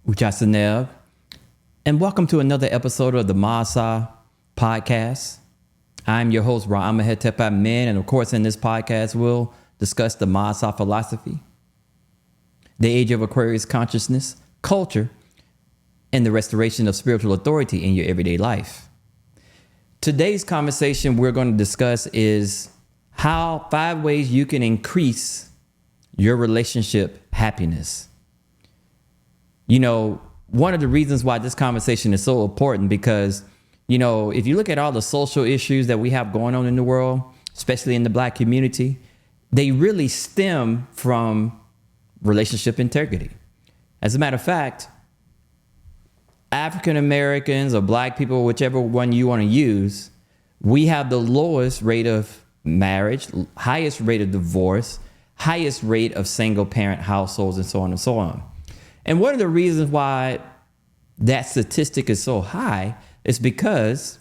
Uchasanev, and welcome to another episode of the Maā Sa podcast. I'm your host, Ama Hetep Amen, and of course in this podcast we'll discuss the Maā Sa philosophy, the age of Aquarius consciousness, culture, and the restoration of spiritual authority in your everyday life. Today's conversation we're going to discuss is 5 ways you can increase your relationship happiness. You know, one of the reasons why this conversation is so important because, you know, if you look at all the social issues that we have going on in the world, especially in the Black community, they really stem from relationship integrity. As a matter of fact, African Americans or Black people, whichever one you want to use, we have the lowest rate of marriage, highest rate of divorce, highest rate of single parent households, and so on and so on. And one of the reasons why that statistic is so high is because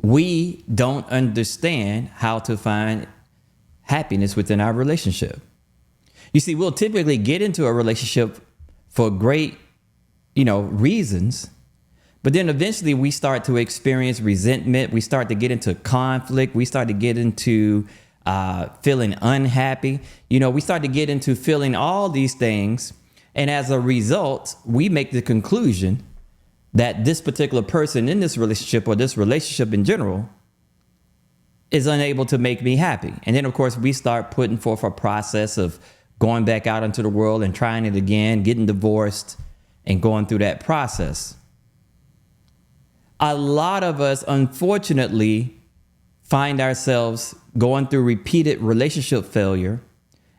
we don't understand how to find happiness within our relationship. You see, we'll typically get into a relationship for great, reasons, but then eventually we start to experience resentment. We start to get into conflict. We start to get into feeling unhappy. We start to get into feeling all these things. And as a result, we make the conclusion that this particular person in this relationship or this relationship in general is unable to make me happy. And then, of course, we start putting forth a process of going back out into the world and trying it again, getting divorced and going through that process. A lot of us, unfortunately, find ourselves going through repeated relationship failure.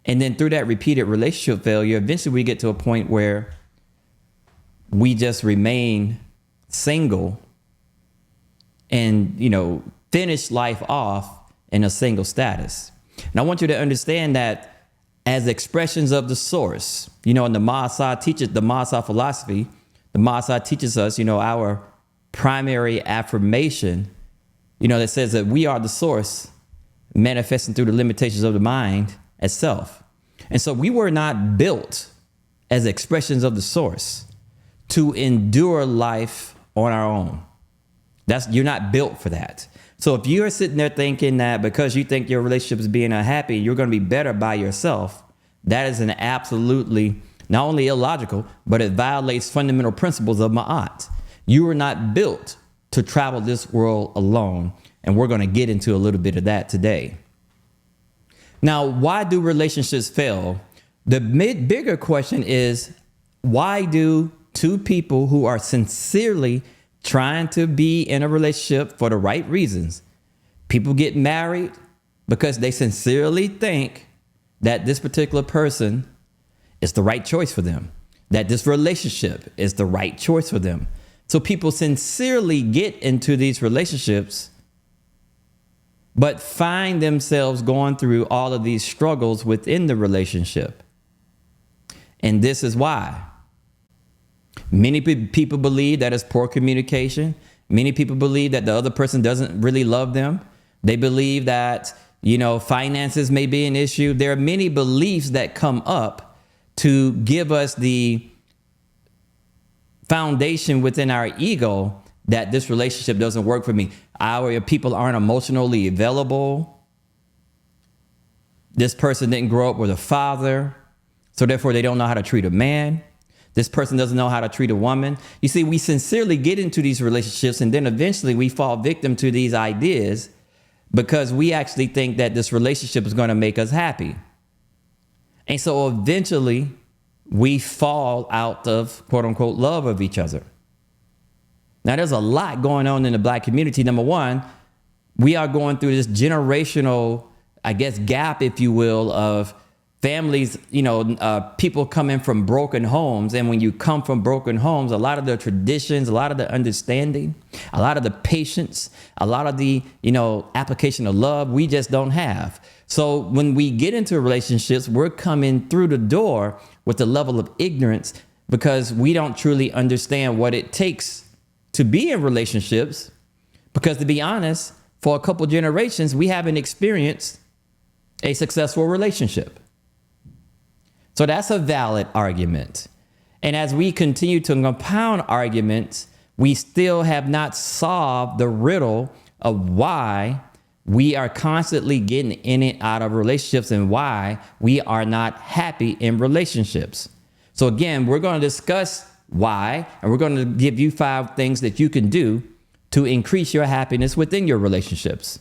And then through that repeated relationship failure, eventually we get to a point where we just remain single and, finish life off in a single status. And I want you to understand that as expressions of the source, in the Maā Sa teaches the Maā Sa philosophy, the Maā Sa teaches us, our primary affirmation, that says that we are the source manifesting through the limitations of the mind itself. And so we were not built as expressions of the source to endure life on our own. You're not built for that. So if you're sitting there thinking that because you think your relationship is being unhappy, you're going to be better by yourself, that is an absolutely not only illogical, but it violates fundamental principles of Maā-t. You were not built to travel this world alone. And we're going to get into a little bit of that today. Now, why do relationships fail? The bigger question is, why do two people who are sincerely trying to be in a relationship for the right reasons, people get married because they sincerely think that this particular person is the right choice for them, that this relationship is the right choice for them. So people sincerely get into these relationships, but find themselves going through all of these struggles within the relationship. And this is why. Many people believe that it's poor communication. Many people believe that the other person doesn't really love them. They believe that, finances may be an issue. There are many beliefs that come up to give us the foundation within our ego that this relationship doesn't work for me. Our people aren't emotionally available. This person didn't grow up with a father, so therefore they don't know how to treat a man. This person doesn't know how to treat a woman. You see, we sincerely get into these relationships and then eventually we fall victim to these ideas because we actually think that this relationship is going to make us happy. And so eventually we fall out of quote unquote love of each other. Now, there's a lot going on in the Black community. Number one, we are going through this generational, gap, if you will, of families, people coming from broken homes. And when you come from broken homes, a lot of the traditions, a lot of the understanding, a lot of the patience, a lot of the, application of love, we just don't have. So when we get into relationships, we're coming through the door with a level of ignorance because we don't truly understand what it takes to be in relationships, because to be honest, for a couple generations, we haven't experienced a successful relationship. So that's a valid argument. And as we continue to compound arguments, we still have not solved the riddle of why we are constantly getting in and out of relationships and why we are not happy in relationships. So again, we're going to discuss why, and we're going to give you 5 things that you can do to increase your happiness within your relationships.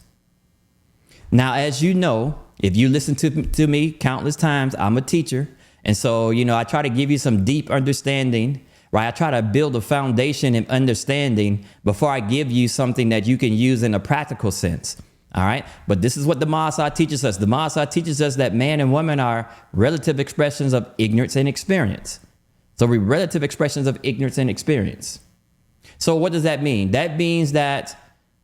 Now, as you know, if you listen to me countless times, I'm a teacher. And so, I try to give you some deep understanding, right? I try to build a foundation and understanding before I give you something that you can use in a practical sense. All right. But this is what the Maā Sa teaches us. The Maā Sa teaches us that man and woman are relative expressions of ignorance and experience. So we're relative expressions of ignorance and experience. So what does that mean? That means that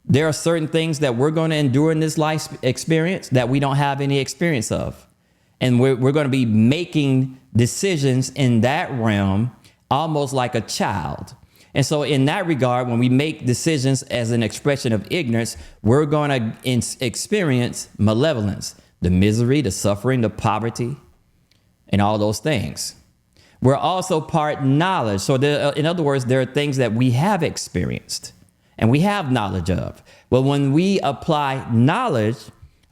there are certain things that we're going to endure in this life experience that we don't have any experience of. And we're going to be making decisions in that realm almost like a child. And so in that regard, when we make decisions as an expression of ignorance, we're going to experience malevolence, the misery, the suffering, the poverty, and all those things. We're also part knowledge. So in other words, there are things that we have experienced and we have knowledge of. But when we apply knowledge,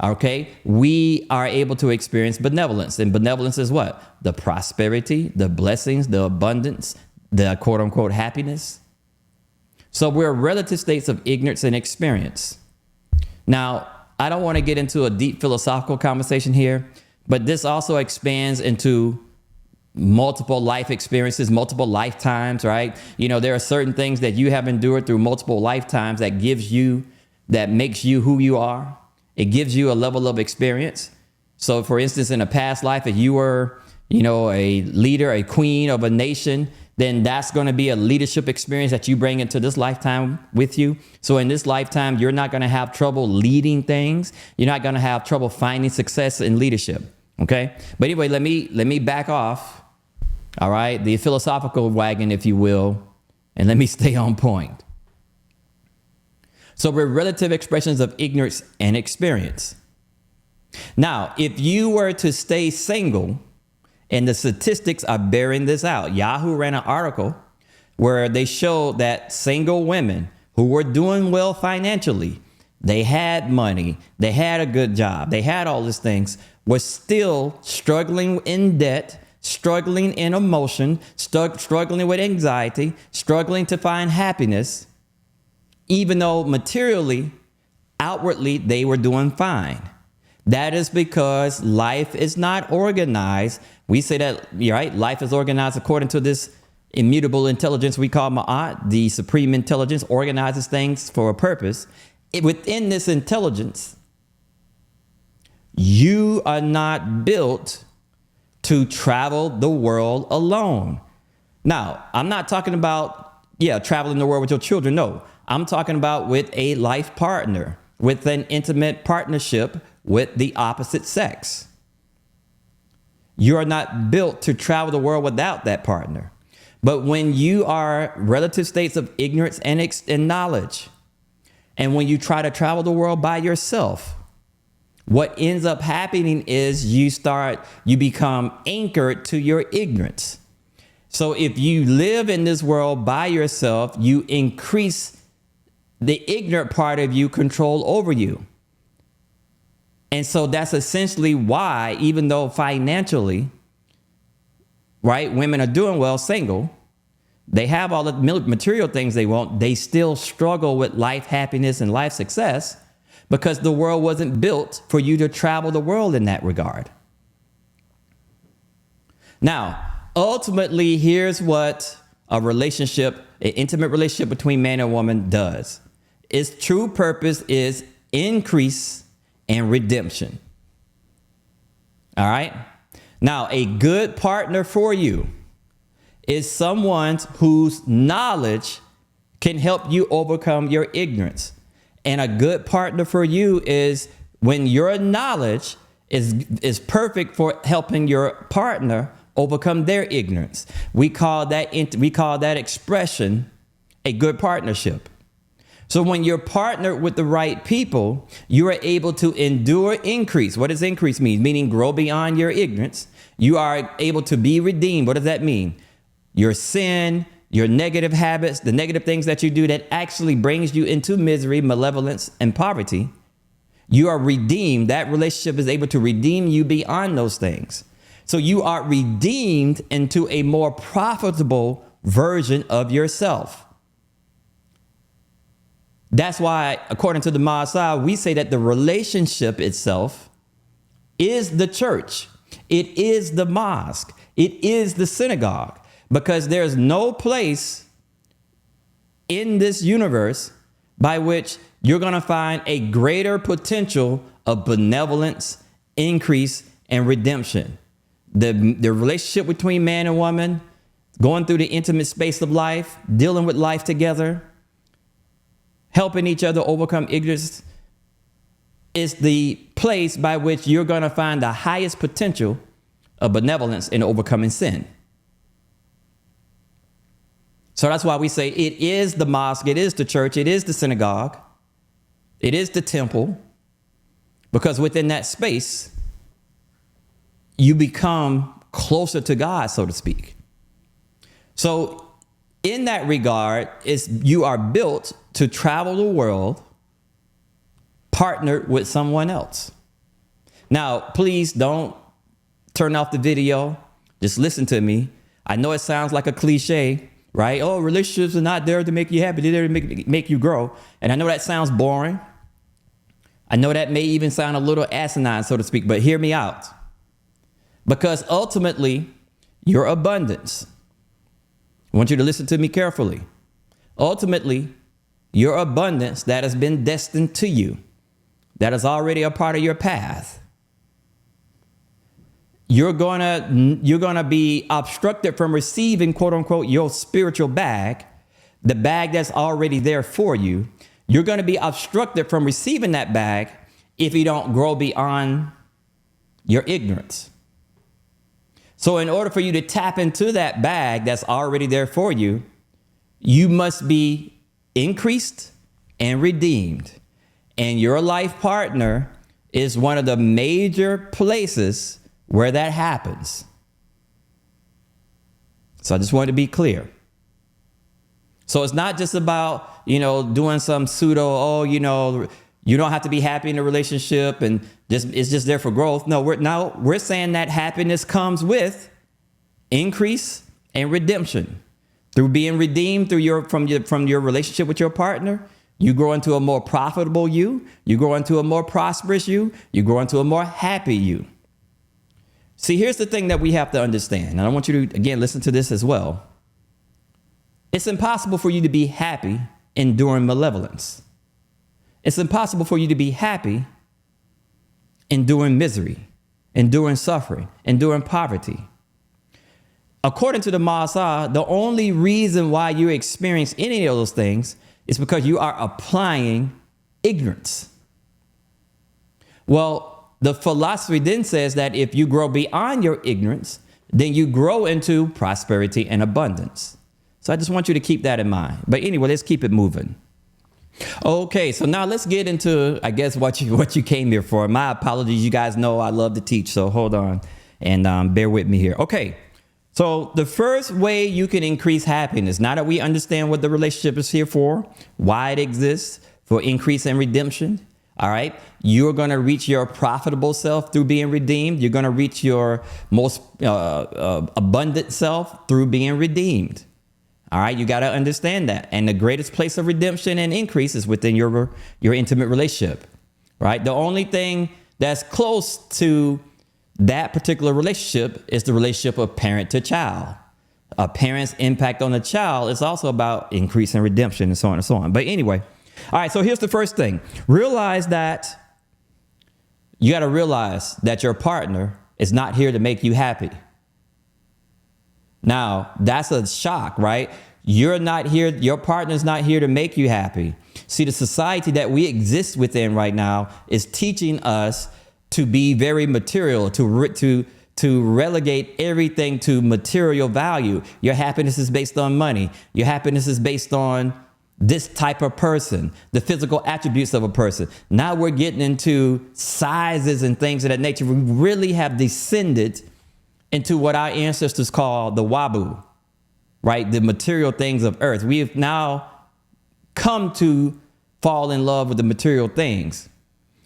okay, we are able to experience benevolence. And benevolence is what? The prosperity, the blessings, the abundance, the quote unquote happiness. So we're relative states of ignorance and experience. Now, I don't want to get into a deep philosophical conversation here, but this also expands into multiple life experiences, multiple lifetimes, right? There are certain things that you have endured through multiple lifetimes that makes you who you are. It gives you a level of experience. So for instance, in a past life, if you were, a leader, a queen of a nation, then that's going to be a leadership experience that you bring into this lifetime with you. So in this lifetime, you're not going to have trouble leading things. You're not going to have trouble finding success in leadership. Okay. But anyway, let me back off. All right. The philosophical wagon, if you will, and let me stay on point. So we're relative expressions of ignorance and experience. Now, if you were to stay single, and the statistics are bearing this out. Yahoo ran an article where they showed that single women who were doing well financially, they had money, they had a good job, they had all these things, were still struggling in debt, struggling in emotion, struggling with anxiety, struggling to find happiness, even though materially, outwardly, they were doing fine. That is because life is not organized. We say that, right? Life is organized according to this immutable intelligence we call Maā-t, the supreme intelligence organizes things for a purpose. Within this intelligence, you are not built to travel the world alone. Now, I'm not talking about, traveling the world with your children. No, I'm talking about with a life partner, with an intimate partnership with the opposite sex. You are not built to travel the world without that partner. But when you are relative states of ignorance and knowledge, and when you try to travel the world by yourself, what ends up happening is you become anchored to your ignorance. So if you live in this world by yourself, you increase the ignorant part of you control over you. And so that's essentially why, even though financially, right, women are doing well single, they have all the material things they want, they still struggle with life happiness and life success because the world wasn't built for you to travel the world in that regard. Now, ultimately, here's what an intimate relationship between man and woman does. Its true purpose is increase and redemption. All right. Now, a good partner for you is someone whose knowledge can help you overcome your ignorance. And a good partner for you is when your knowledge is perfect for helping your partner overcome their ignorance. We call that expression a good partnership. So when you're partnered with the right people, you are able to endure increase. What does increase mean? Meaning grow beyond your ignorance. You are able to be redeemed. What does that mean? your sin, your negative habits, the negative things that you do that actually brings you into misery, malevolence, and poverty, you are redeemed. That relationship is able to redeem you beyond those things. So you are redeemed into a more profitable version of yourself. That's why, according to the Maā Sa, we say that the relationship itself is the church. It is the mosque. It is the synagogue, because there's no place in this universe by which you're going to find a greater potential of benevolence, increase, and redemption. The relationship between man and woman, going through the intimate space of life, dealing with life together, helping each other overcome ignorance, is the place by which you're going to find the highest potential of benevolence in overcoming sin. So that's why we say it is the mosque, it is the church, it is the synagogue, it is the temple, because within that space, you become closer to God, so to speak. So in that regard, you are built to travel the world partnered with someone else. Now, please don't turn off the video. Just listen to me. I know it sounds like a cliche, right? Oh, relationships are not there to make you happy. They're there to make you grow. And I know that sounds boring. I know that may even sound a little asinine, so to speak, but hear me out. Because ultimately, your abundance, I want you to listen to me carefully. Ultimately, your abundance that has been destined to you, that is already a part of your path, you're gonna be obstructed from receiving, quote unquote, your spiritual bag, the bag that's already there for you. You're gonna be obstructed from receiving that bag if you don't grow beyond your ignorance. So in order for you to tap into that bag that's already there for you, you must be increased and redeemed. And your life partner is one of the major places where that happens. So I just wanted to be clear. So it's not just about, doing some pseudo, you don't have to be happy in a relationship and it's just there for growth. No, we're saying that happiness comes with increase and redemption. Through being redeemed from your relationship with your partner, you grow into a more profitable you grow into a more prosperous you grow into a more happy you. See, here's the thing that we have to understand, and I want you to, again, listen to this as well. It's impossible for you to be happy enduring malevolence. It's impossible for you to be happy enduring misery, enduring suffering, enduring poverty. According to the Maā Sa, the only reason why you experience any of those things is because you are applying ignorance. Well, the philosophy then says that if you grow beyond your ignorance, then you grow into prosperity and abundance. So I just want you to keep that in mind. But anyway, let's keep it moving. Okay, so now let's get into, I guess, what you came here for. My apologies. You guys know I love to teach, so hold on and bear with me here. Okay, so the first way you can increase happiness, now that we understand what the relationship is here for, why it exists, for increase and redemption, all right, you're going to reach your profitable self through being redeemed. You're going to reach your most abundant self through being redeemed. All right, you got to understand that. And the greatest place of redemption and increase is within your intimate relationship, right? The only thing that's close to that particular relationship is the relationship of parent to child. A parent's impact on the child is also about increase and redemption and so on and so on. But anyway, all right, so here's the first thing. You got to realize that your partner is not here to make you happy. Now, that's a shock, right? You're not here. Your partner's not here to make you happy. See, the society that we exist within right now is teaching us to be very material, to relegate everything to material value. Your happiness is based on money. Your happiness is based on this type of person, the physical attributes of a person. Now we're getting into sizes and things of that nature. We really have descended into what our ancestors call the wabu. right? The material things of earth. We have now come to fall in love with the material things.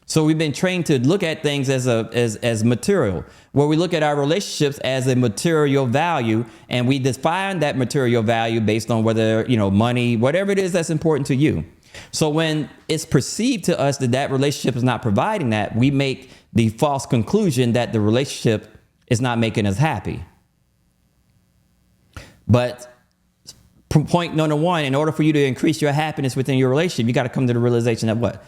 So we've been trained to look at things as material, where we look at our relationships as a material value, and we define that material value based on whether, money, whatever it is that's important to you. So when it's perceived to us that that relationship is not providing that, we make the false conclusion that the relationship is not making us happy. But point number one, in order for you to increase your happiness within your relationship, you got to come to the realization that what?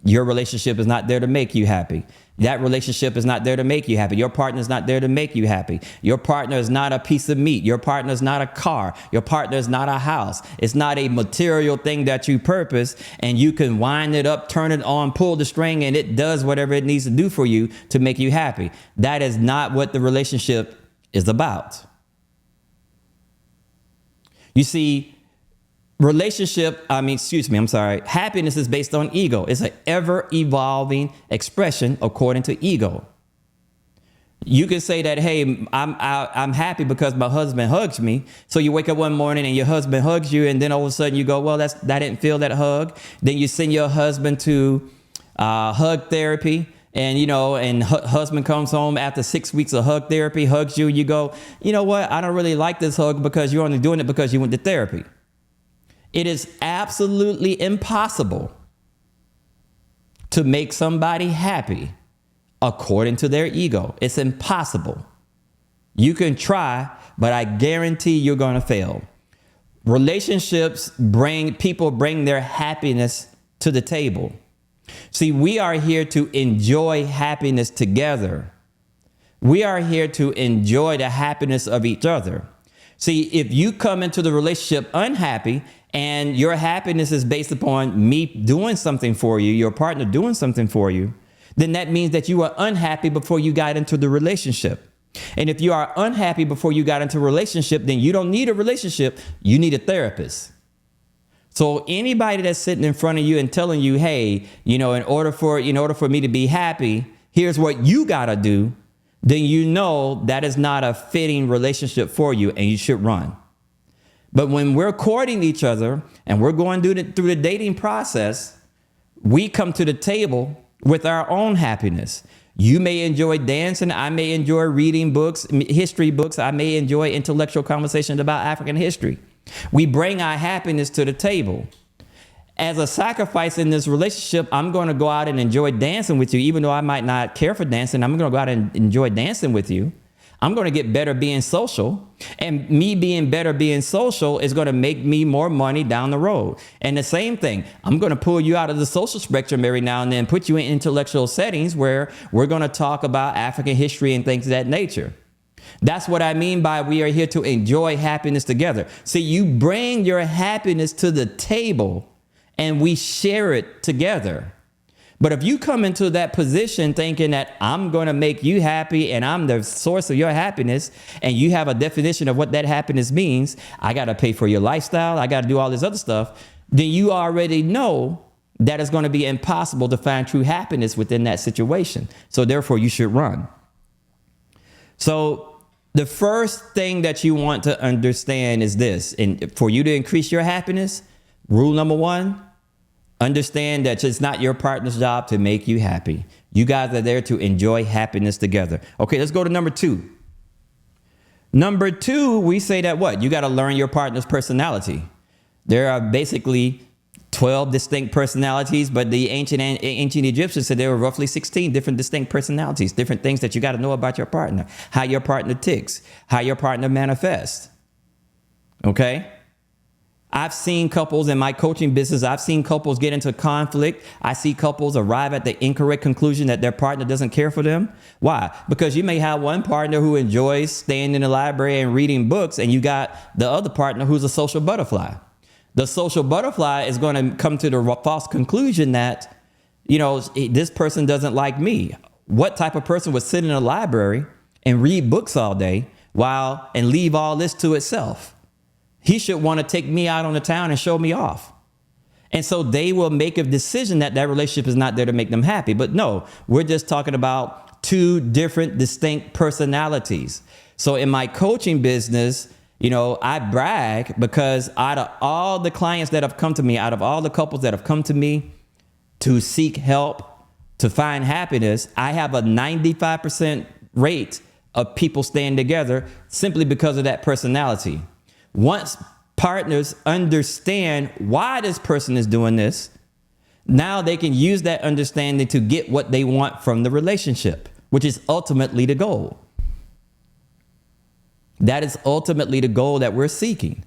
Your relationship is not there to make you happy. That relationship is not there to make you happy. Your partner is not there to make you happy. Your partner is not a piece of meat. Your partner is not a car. Your partner is not a house. It's not a material thing that you purpose and you can wind it up, turn it on, pull the string, and it does whatever it needs to do for you to make you happy. That is not what the relationship is about. You see, happiness is based on ego. It's an ever evolving expression according to ego. You can say that, hey, I'm happy because my husband hugs me. So you wake up one morning and your husband hugs you, and then all of a sudden you go, well, I didn't feel that hug. Then you send your husband to hug therapy. And husband comes home after 6 weeks of hug therapy, hugs you, you go, you know what? I don't really like this hug because you're only doing it because you went to therapy. It is absolutely impossible to make somebody happy according to their ego. It's impossible. You can try, but I guarantee you're going to fail. Relationships people bring their happiness to the table. See, we are here to enjoy happiness together. We are here to enjoy the happiness of each other. See, if you come into the relationship unhappy and your happiness is based upon me doing something for you, your partner doing something for you, then that means that you were unhappy before you got into the relationship. And if you are unhappy before you got into a relationship, then you don't need a relationship. You need a therapist. So anybody that's sitting in front of you and telling you, hey, in order for me to be happy, here's what you got to do, then you know that is not a fitting relationship for you and you should run. But when we're courting each other and we're going through the dating process, we come to the table with our own happiness. You may enjoy dancing. I may enjoy reading books, history books. I may enjoy intellectual conversations about African history. We bring our happiness to the table. As a sacrifice in this relationship, I'm going to go out and enjoy dancing with you. Even though I might not care for dancing, I'm going to go out and enjoy dancing with you. I'm going to get better being social. And me being better being social is going to make me more money down the road. And the same thing, I'm going to pull you out of the social spectrum every now and then, put you in intellectual settings where we're going to talk about African history and things of that nature. That's what I mean by we are here to enjoy happiness together. See, you bring your happiness to the table and we share it together. But if you come into that position thinking that I'm going to make you happy and I'm the source of your happiness, and you have a definition of what that happiness means, I got to pay for your lifestyle, I got to do all this other stuff, then you already know that it's going to be impossible to find true happiness within that situation. So therefore, you should run. So the first thing that you want to understand is this, and for you to increase your happiness, rule number one, understand that it's not your partner's job to make you happy. You guys are there to enjoy happiness together. Okay, let's go to number two. Number two, we say that what? You got to learn your partner's personality. There are basically 12 distinct personalities, but the ancient Egyptians said there were roughly 16 different distinct personalities, different things that you got to know about your partner, how your partner ticks, how your partner manifests. Okay? I've seen couples in my coaching business, I've seen couples get into conflict. I see couples arrive at the incorrect conclusion that their partner doesn't care for them. Why? Because you may have one partner who enjoys staying in the library and reading books, and you got the other partner who's a social butterfly. The social butterfly is going to come to the false conclusion that, this person doesn't like me. What type of person would sit in a library and read books all day and leave all this to itself? He should want to take me out on the town and show me off. And so they will make a decision that relationship is not there to make them happy. But no, we're just talking about two different distinct personalities. So in my coaching business, I brag because out of all the clients that have come to me, out of all the couples that have come to me to seek help, to find happiness, I have a 95% rate of people staying together simply because of that personality. Once partners understand why this person is doing this, now they can use that understanding to get what they want from the relationship, which is ultimately the goal. That is ultimately the goal that we're seeking.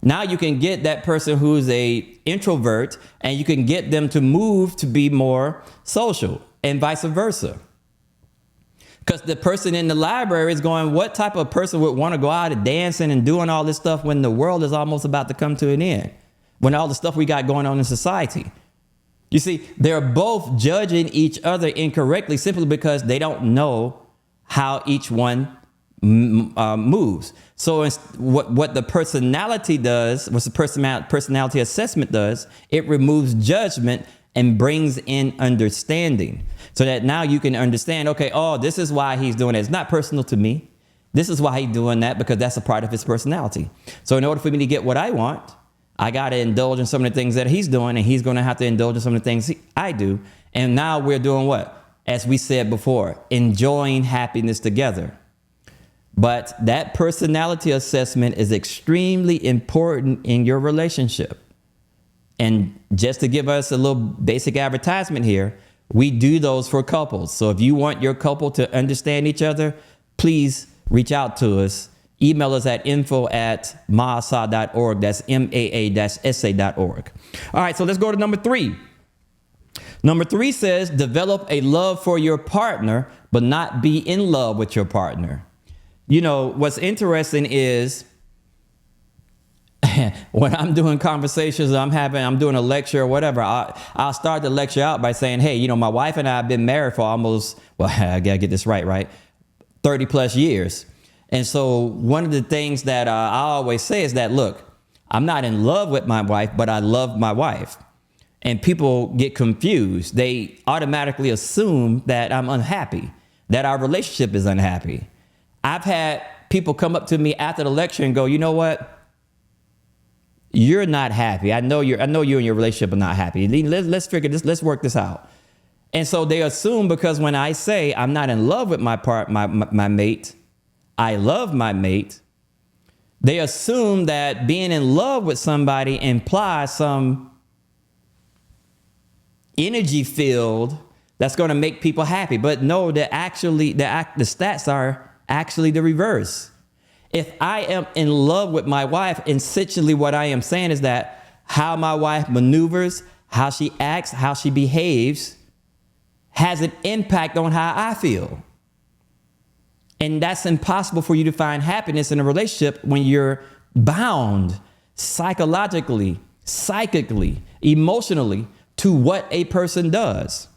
Now you can get that person who's a introvert and you can get them to move to be more social and vice versa. Because the person in the library is going, what type of person would want to go out and dancing and doing all this stuff when the world is almost about to come to an end? When all the stuff we got going on in society. You see, they're both judging each other incorrectly simply because they don't know how each one moves. So what the personality does, what the personality assessment does, it removes judgment and brings in understanding. So that now you can understand, okay, oh, this is why he's doing it. It's not personal to me. This is why he's doing that, because that's a part of his personality. So in order for me to get what I want, I got to indulge in some of the things that he's doing, and he's going to have to indulge in some of the things I do. And now we're doing what? As we said before, enjoying happiness together. But that personality assessment is extremely important in your relationship. And just to give us a little basic advertisement here, we do those for couples. So if you want your couple to understand each other, please reach out to us. Email us at info@maasa.org. That's maa-sa.org. All right, so let's go to number 3. Number 3 says, develop a love for your partner, but not be in love with your partner. What's interesting is when I'm doing conversations, I'm doing a lecture or whatever, I'll start the lecture out by saying, hey, my wife and I have been married for almost, I gotta get this right, 30 plus years. And so one of the things that I always say is that, look, I'm not in love with my wife, but I love my wife. And people get confused. They automatically assume that I'm unhappy, that our relationship is unhappy. I've had people come up to me after the lecture and go, you know what? You're not happy. I know you and your relationship are not happy. Let's figure this. Let's work this out. And so they assume because when I say I'm not in love with my mate, I love my mate, they assume that being in love with somebody implies some energy field that's going to make people happy. But no, the stats are actually the reverse. If I am in love with my wife, essentially what I am saying is that how my wife maneuvers, how she acts, how she behaves has an impact on how I feel. And that's impossible for you to find happiness in a relationship when you're bound psychologically, psychically, emotionally to what a person does.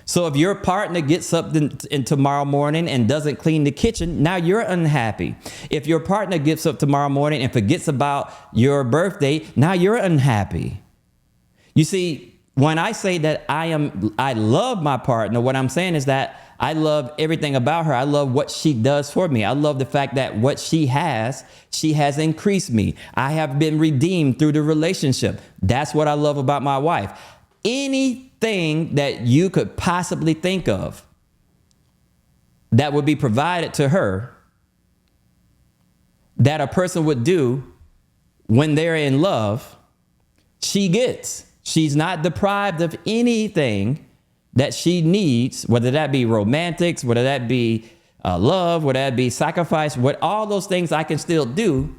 So if your partner gets up in tomorrow morning and doesn't clean the kitchen, now you're unhappy. If your partner gets up tomorrow morning and forgets about your birthday, now you're unhappy. You see, when I say that I love my partner, what I'm saying is that I love everything about her. I love what she does for me. I love the fact that what she has increased me. I have been redeemed through the relationship. That's what I love about my wife. Anything that you could possibly think of that would be provided to her that a person would do when they're in love, she gets. She's not deprived of anything that she needs, whether that be romantics, whether that be love, whether that be sacrifice, all those things I can still do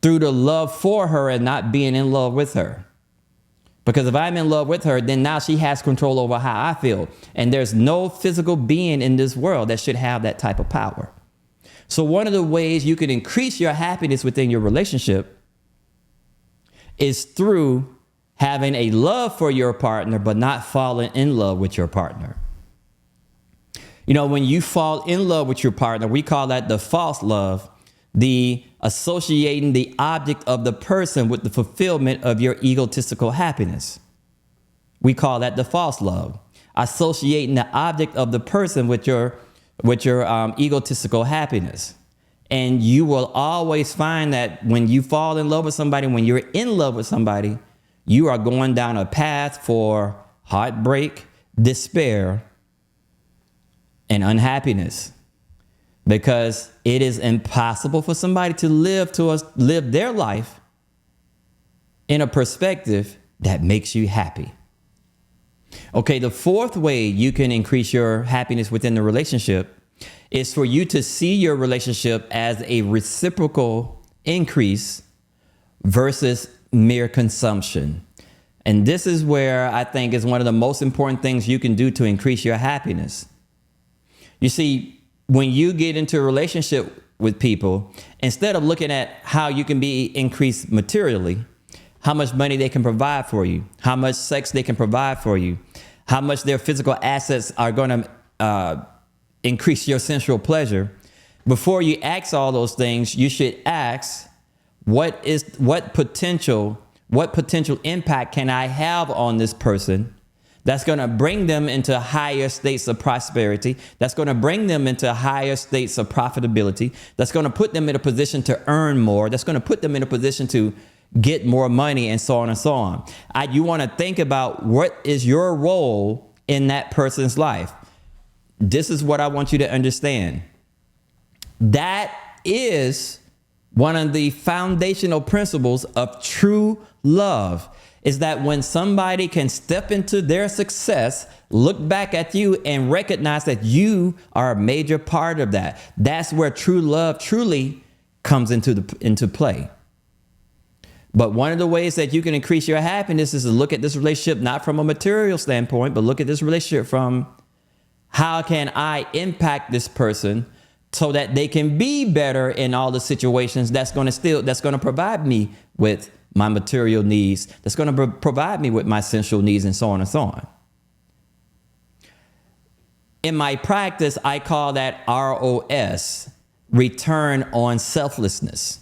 through the love for her and not being in love with her. Because if I'm in love with her, then now she has control over how I feel. And there's no physical being in this world that should have that type of power. So one of the ways you can increase your happiness within your relationship is through having a love for your partner, but not falling in love with your partner. When you fall in love with your partner, we call that the false love, the associating the object of the person with the fulfillment of your egotistical happiness. We call that the false love, associating the object of the person with your egotistical happiness. And you will always find that when you fall in love with somebody, when you're in love with somebody, you are going down a path for heartbreak, despair, and unhappiness, because it is impossible for somebody to live their life in a perspective that makes you happy. Okay, the fourth way you can increase your happiness within the relationship is for you to see your relationship as a reciprocal increase versus mere consumption. And this is where I think is one of the most important things you can do to increase your happiness. You see, when you get into a relationship with people, instead of looking at how you can be increased materially, how much money they can provide for you, how much sex they can provide for you, how much their physical assets are going to increase your sensual pleasure. Before you ask all those things, you should ask, what potential impact can I have on this person that's going to bring them into higher states of prosperity, that's going to bring them into higher states of profitability, that's going to put them in a position to earn more, that's going to put them in a position to get more money, and so on and so on. You want to think about what is your role in that person's life. This is what I want you to understand. That is one of the foundational principles of true love, is that when somebody can step into their success, look back at you and recognize that you are a major part of that. That's where true love truly comes into play. But one of the ways that you can increase your happiness is to look at this relationship not from a material standpoint, but look at this relationship from, how can I impact this person so that they can be better in all the situations that's going to provide me with my material needs, that's going to provide me with my sensual needs, and so on and so on. In my practice, I call that ROS, return on selflessness.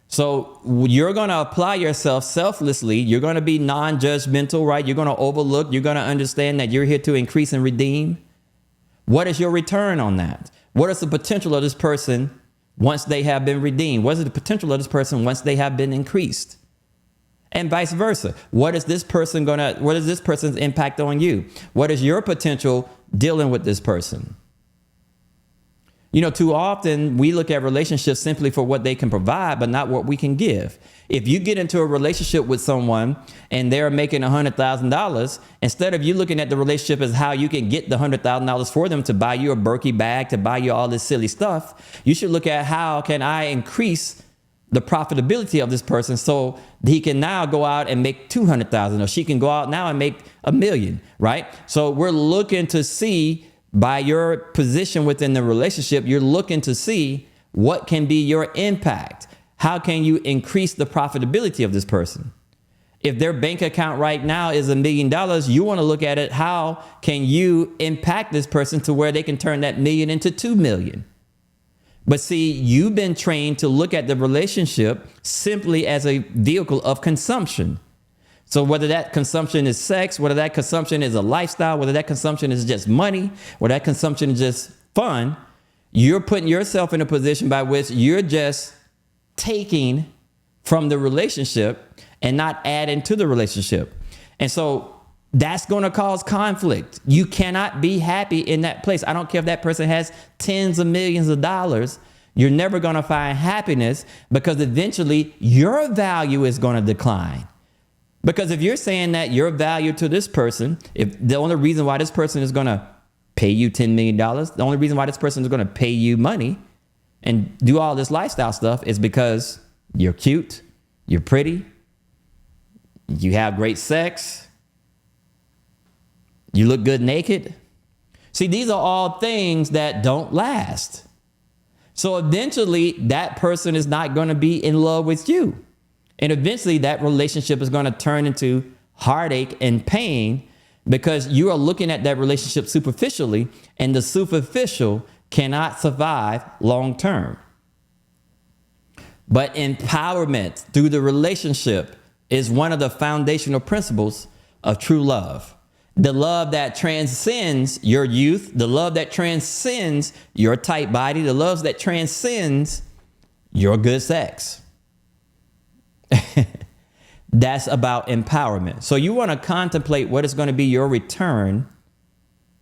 So you're going to apply yourself selflessly. You're going to be non-judgmental, right? You're going to overlook. You're going to understand that you're here to increase and redeem. What is your return on that? What is the potential of this person once they have been redeemed? What is the potential of this person once they have been increased? And vice versa. What is this person's impact on you? What is your potential dealing with this person? You know, too often we look at relationships simply for what they can provide, but not what we can give. If you get into a relationship with someone and they're making $100,000, instead of you looking at the relationship as how you can get the $100,000 for them to buy you a Berkey bag, to buy you all this silly stuff, you should look at, how can I increase the profitability of this person so he can now go out and make $200,000, or she can go out now and make $1 million, right? So we're looking to see, by your position within the relationship, you're looking to see what can be your impact. How can you increase the profitability of this person? If their bank account right now is $1 million, you want to look at it, how can you impact this person to where they can turn that million into 2 million? But see, you've been trained to look at the relationship simply as a vehicle of consumption. So whether that consumption is sex, whether that consumption is a lifestyle, whether that consumption is just money, or that consumption is just fun, you're putting yourself in a position by which you're just taking from the relationship and not adding to the relationship. And so that's going to cause conflict. You cannot be happy in that place. I don't care if that person has tens of millions of dollars. You're never going to find happiness, because eventually your value is going to decline. Because if you're saying that your value to this person, if the only reason why this person is going to pay you $10 million, the only reason why this person is going to pay you money and do all this lifestyle stuff is because you're cute, you're pretty, you have great sex, you look good naked. See, these are all things that don't last. So eventually that person is not going to be in love with you. And eventually that relationship is going to turn into heartache and pain, because you are looking at that relationship superficially, and the superficial cannot survive long term. But empowerment through the relationship is one of the foundational principles of true love. The love that transcends your youth, the love that transcends your tight body, the love that transcends your good sex. That's about empowerment. So you want to contemplate what is going to be your return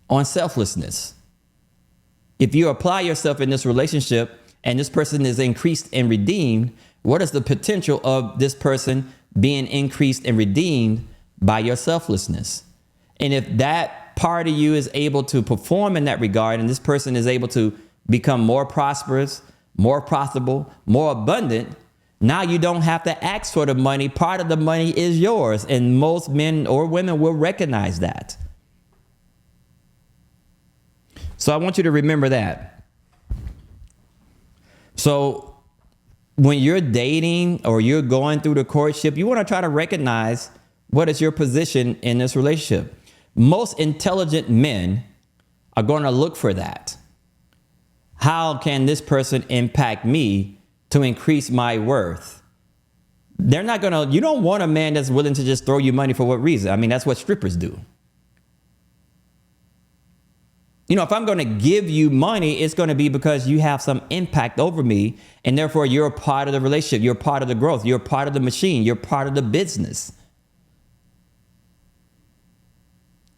on selflessness. If you apply yourself in this relationship and this person is increased and redeemed, what is the potential of this person being increased and redeemed by your selflessness? And if that part of you is able to perform in that regard, and this person is able to become more prosperous, more profitable, more abundant, now you don't have to ask for the money. Part of the money is yours. And most men or women will recognize that. So I want you to remember that. So when you're dating or you're going through the courtship, you want to try to recognize what is your position in this relationship. Most intelligent men are going to look for that. How can this person impact me to increase my worth? They're not going to, you don't want a man that's willing to just throw you money for what reason? I mean, that's what strippers do. You know, if I'm going to give you money, it's going to be because you have some impact over me, and therefore you're a part of the relationship. You're part of the growth. You're part of the machine. You're part of the business.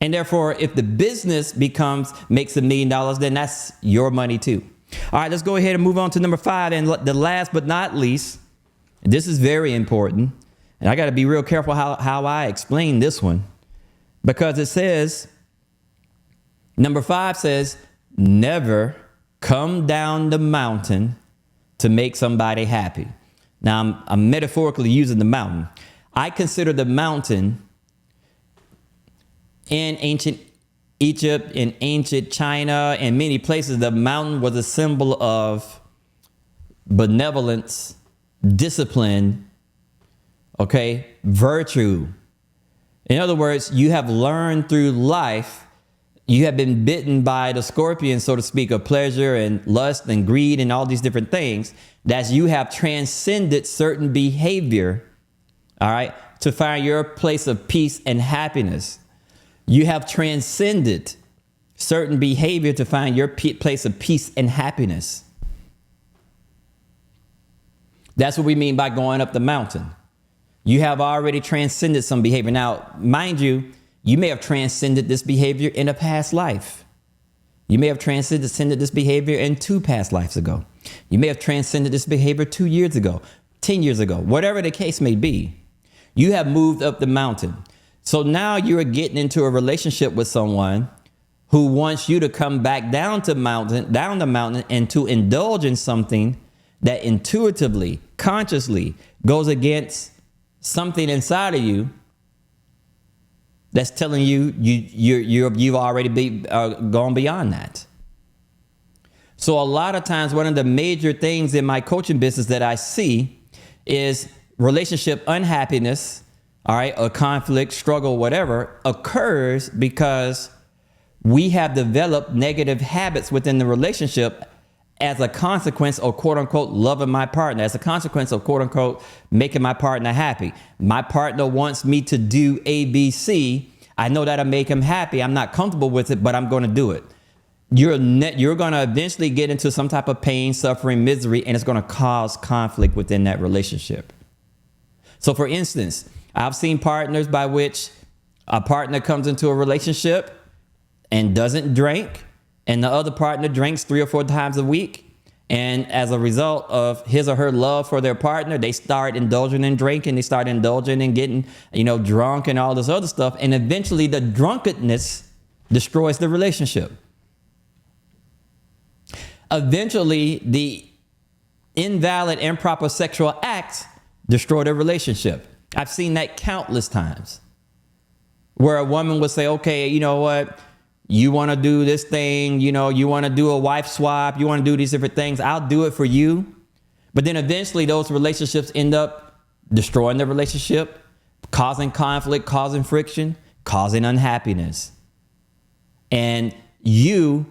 And therefore, if the business makes $1 million, then that's your money too. All right, let's go ahead and move on to number 5. And the last but not least, this is very important. And I got to be real careful how I explain this one, because it says, number 5 says, never come down the mountain to make somebody happy. Now, I'm metaphorically using the mountain. I consider the mountain in ancient Egypt, in ancient China, and many places, the mountain was a symbol of benevolence, discipline, virtue. In other words, you have learned through life, you have been bitten by the scorpion, so to speak, of pleasure and lust and greed and all these different things, that you have transcended certain behavior, all right, to find your place of peace and happiness. You have transcended certain behavior to find your place of peace and happiness. That's what we mean by going up the mountain. You have already transcended some behavior. Now, mind you, you may have transcended this behavior in a past life. You may have transcended this behavior in 2 past lives ago. You may have transcended this behavior 2 years ago, 10 years ago, whatever the case may be. You have moved up the mountain. So now you're getting into a relationship with someone who wants you to come back down the mountain, and to indulge in something that intuitively, consciously goes against something inside of you that's telling you've already gone beyond that. So a lot of times, one of the major things in my coaching business that I see is relationship unhappiness. All right, a conflict, struggle, whatever, occurs because we have developed negative habits within the relationship as a consequence of, quote unquote, loving my partner, as a consequence of, quote unquote, making my partner happy. My partner wants me to do A, B, C. I know that'll make him happy. I'm not comfortable with it, but I'm going to do it. You're going to eventually get into some type of pain, suffering, misery, and it's going to cause conflict within that relationship. So, for instance, I've seen partners by which a partner comes into a relationship and doesn't drink, and the other partner drinks 3 or 4 times a week. And as a result of his or her love for their partner, they start indulging in drinking. They start indulging in getting, drunk and all this other stuff. And eventually the drunkenness destroys the relationship. Eventually the invalid, improper sexual acts destroy the relationship. I've seen that countless times, where a woman would say, okay, you know what? You want to do this thing, you want to do a wife swap. You want to do these different things. I'll do it for you. But then eventually those relationships end up destroying the relationship, causing conflict, causing friction, causing unhappiness. And you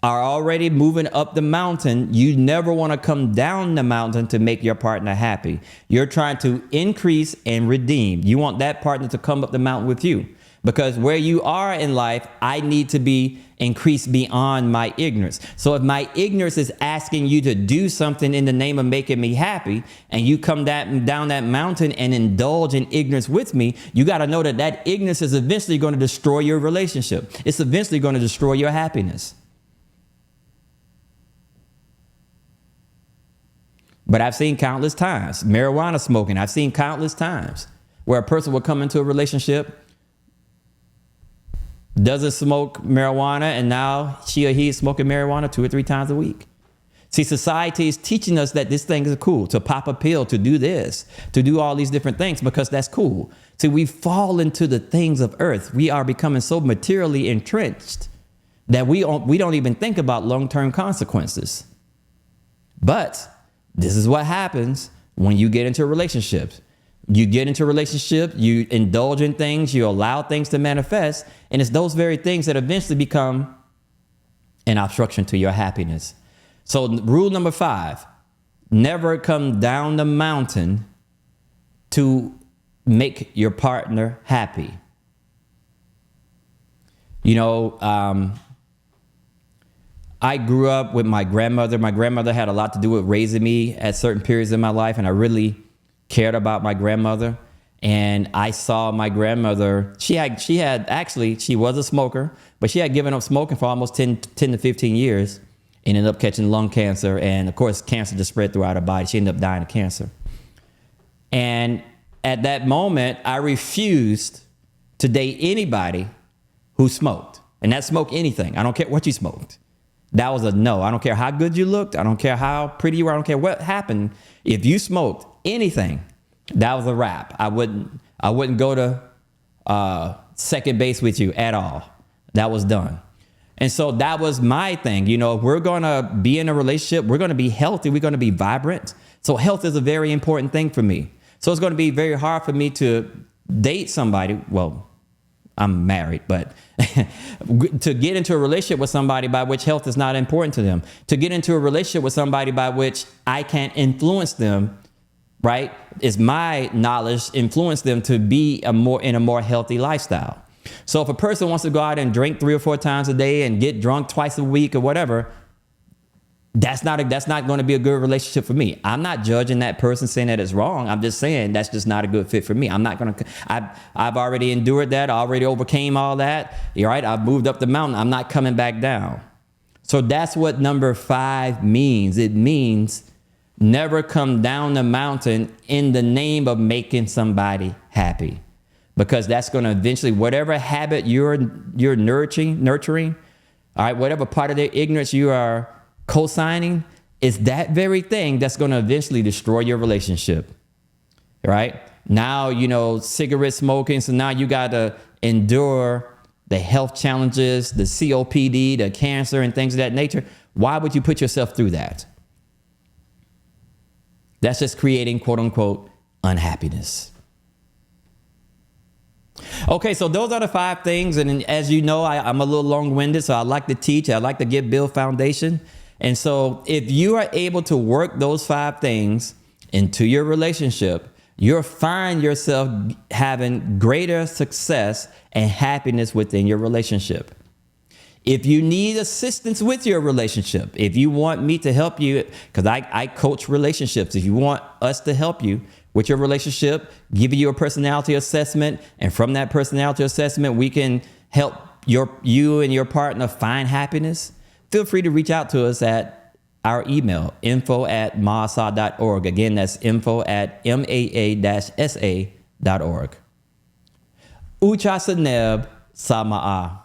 are already moving up the mountain. You never want to come down the mountain to make your partner happy. You're trying to increase and redeem. You want that partner to come up the mountain with you. Because where you are in life, I need to be increased beyond my ignorance. So if my ignorance is asking you to do something in the name of making me happy, and you come down that mountain and indulge in ignorance with me, you got to know that that ignorance is eventually going to destroy your relationship. It's eventually going to destroy your happiness. But I've seen countless times, marijuana smoking, I've seen countless times where a person will come into a relationship, doesn't smoke marijuana, and now she or he is smoking marijuana 2 or 3 times a week. See, society is teaching us that this thing is cool, to pop a pill, to do this, to do all these different things because that's cool. See, we fall into the things of earth. We are becoming so materially entrenched that we don't even think about long-term consequences. But this is what happens when you get into relationships. You get into a relationship, you indulge in things, you allow things to manifest, and it's those very things that eventually become an obstruction to your happiness. So rule number 5, never come down the mountain to make your partner happy. You know, I grew up with my grandmother. My grandmother had a lot to do with raising me at certain periods in my life, and I really cared about my grandmother. And I saw my grandmother, she was a smoker, but she had given up smoking for almost 10 to 15 years and ended up catching lung cancer. And of course, cancer just spread throughout her body. She ended up dying of cancer. And at that moment, I refused to date anybody who smoked. And that smoked anything. I don't care what you smoked. That was a no. I don't care how good you looked. I don't care how pretty you were. I don't care what happened. If you smoked anything, that was a wrap. I wouldn't go to second base with you at all. That was done. And so that was my thing. You know, if we're going to be in a relationship, we're going to be healthy. We're going to be vibrant. So health is a very important thing for me. So it's going to be very hard for me to date somebody. Well, I'm married, but to get into a relationship with somebody by which health is not important to them, to get into a relationship with somebody by which I can't influence them, right? Is my knowledge influence them to be in a more healthy lifestyle. So if a person wants to go out and drink 3 or 4 times a day and get drunk twice a week or whatever, that's not going to be a good relationship for me. I'm not judging that person saying that it's wrong. I'm just saying that's just not a good fit for me. I'm not going to, I've already endured that. I already overcame all that. You're right. I've moved up the mountain. I'm not coming back down. So that's what number 5 means. It means never come down the mountain in the name of making somebody happy, because that's going to eventually, whatever habit you're nurturing, all right, whatever part of their ignorance you are co-signing, is that very thing that's going to eventually destroy your relationship, right? Now, you know, cigarette smoking. So now you got to endure the health challenges, the COPD, the cancer and things of that nature. Why would you put yourself through that? That's just creating, quote unquote, unhappiness. Okay, so those are the 5 things. And as you know, I'm a little long-winded, so I like to teach. I like to build foundation. And so if you are able to work those 5 things into your relationship, you'll find yourself having greater success and happiness within your relationship. If you need assistance with your relationship, if you want me to help you, because I coach relationships, if you want us to help you with your relationship, give you a personality assessment, and from that personality assessment, we can help you and your partner find happiness, feel free to reach out to us at our email, info@maasa.org. Again, that's info@maa-sa.org. Ucha Seneb Sama'a.